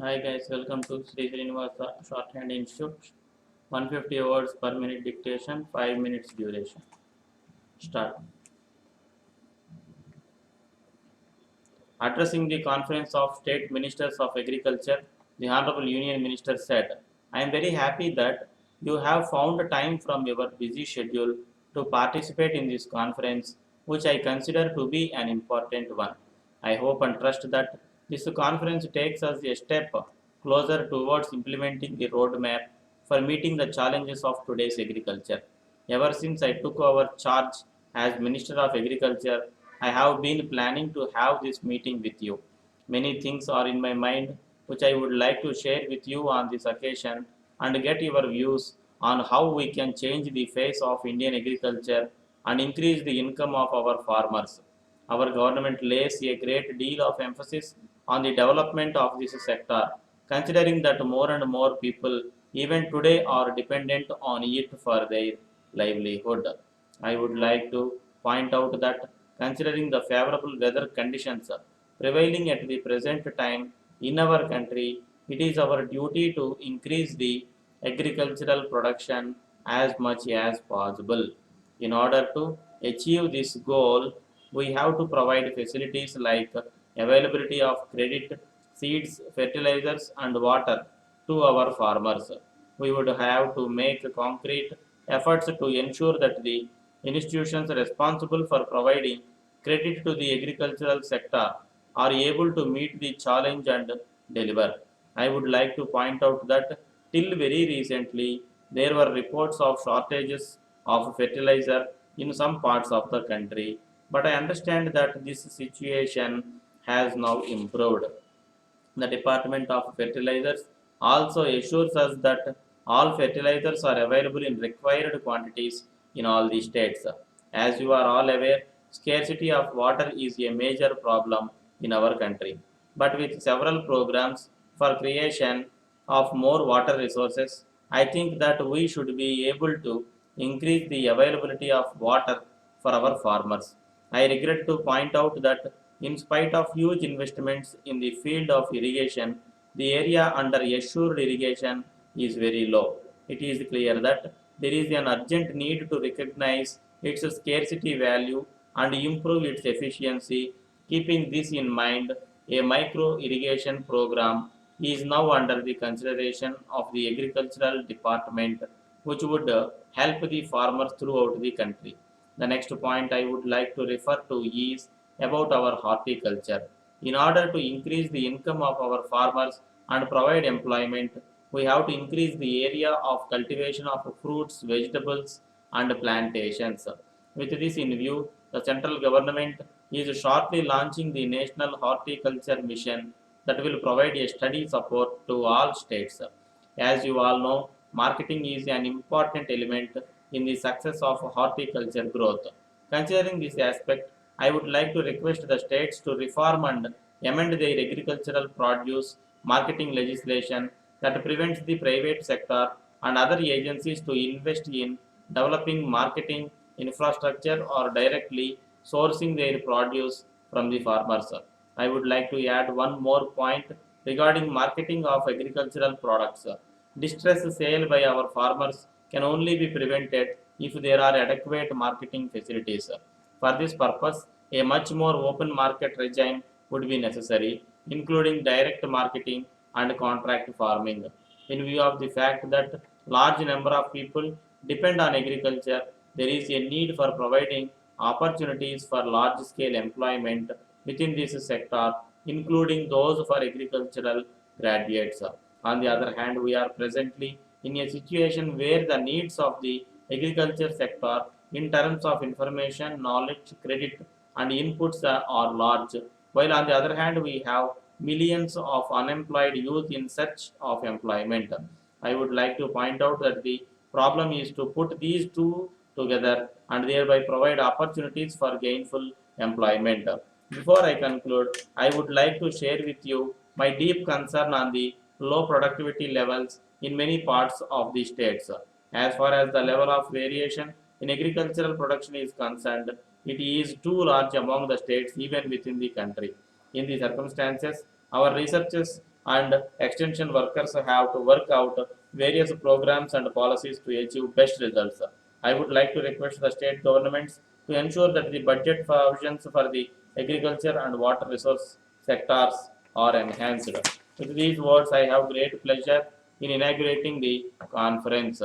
Hi guys, welcome to Sri Srinivasa Shorthand Institute. 150 words per minute dictation, 5 minutes duration. Start. Addressing the Conference of State Ministers of Agriculture, the Honorable Union Minister said, I am very happy that you have found time from your busy schedule to participate in this conference, which I consider to be an important one. I hope and trust that this conference takes us a step closer towards implementing the roadmap for meeting the challenges of today's agriculture. Ever since I took over charge as Minister of Agriculture, I have been planning to have this meeting with you. Many things are in my mind which I would like to share with you on this occasion and get your views on how we can change the face of Indian agriculture and increase the income of our farmers. Our government lays a great deal of emphasis on the development of this sector, considering that more and more people, even today, are dependent on it for their livelihood. I would like to point out that considering the favorable weather conditions prevailing at the present time in our country, it is our duty to increase the agricultural production as much as possible. In order to achieve this goal, we have to provide facilities like availability of credit, seeds, fertilizers, and water to our farmers. We would have to make concrete efforts to ensure that the institutions responsible for providing credit to the agricultural sector are able to meet the challenge and deliver. I would like to point out that till very recently there were reports of shortages of fertilizer in some parts of the country, but I understand that this situation has now improved. The Department of Fertilizers also assures us that all fertilizers are available in required quantities in all the states. As you are all aware, scarcity of water is a major problem in our country. But with several programs for creation of more water resources, I think that we should be able to increase the availability of water for our farmers. I regret to point out that in spite of huge investments in the field of irrigation, the area under assured irrigation is very low. It is clear that there is an urgent need to recognize its scarcity value and improve its efficiency. Keeping this in mind, a micro irrigation program is now under the consideration of the agricultural department, which would help the farmers throughout the country. The next point I would like to refer to is about our horticulture. In order to increase the income of our farmers and provide employment, we have to increase the area of cultivation of fruits, vegetables, and plantations. With this in view, the central government is shortly launching the National Horticulture Mission that will provide a steady support to all states. As you all know, marketing is an important element in the success of horticulture growth. Considering this aspect, I would like to request the states to reform and amend their agricultural produce marketing legislation that prevents the private sector and other agencies to invest in developing marketing infrastructure or directly sourcing their produce from the farmers. I would like to add one more point regarding marketing of agricultural products. Distress sale by our farmers can only be prevented if there are adequate marketing facilities. For this purpose, a much more open market regime would be necessary, including direct marketing and contract farming. In view of the fact that large number of people depend on agriculture, there is a need for providing opportunities for large scale employment within this sector, including those for agricultural graduates. On the other hand, we are presently in a situation where the needs of the agriculture sector in terms of information, knowledge, credit, and inputs are large, while on the other hand, we have millions of unemployed youth in search of employment. I would like to point out that the problem is to put these two together and thereby provide opportunities for gainful employment. Before I conclude, I would like to share with you my deep concern on the low productivity levels in many parts of the states. As far as the level of variation in agricultural production is concerned, it is too large among the states even within the country. In these circumstances, our researchers and extension workers have to work out various programs and policies to achieve best results. I would like to request the state governments to ensure that the budget provisions for the agriculture and water resource sectors are enhanced. With these words, I have great pleasure in inaugurating the conference.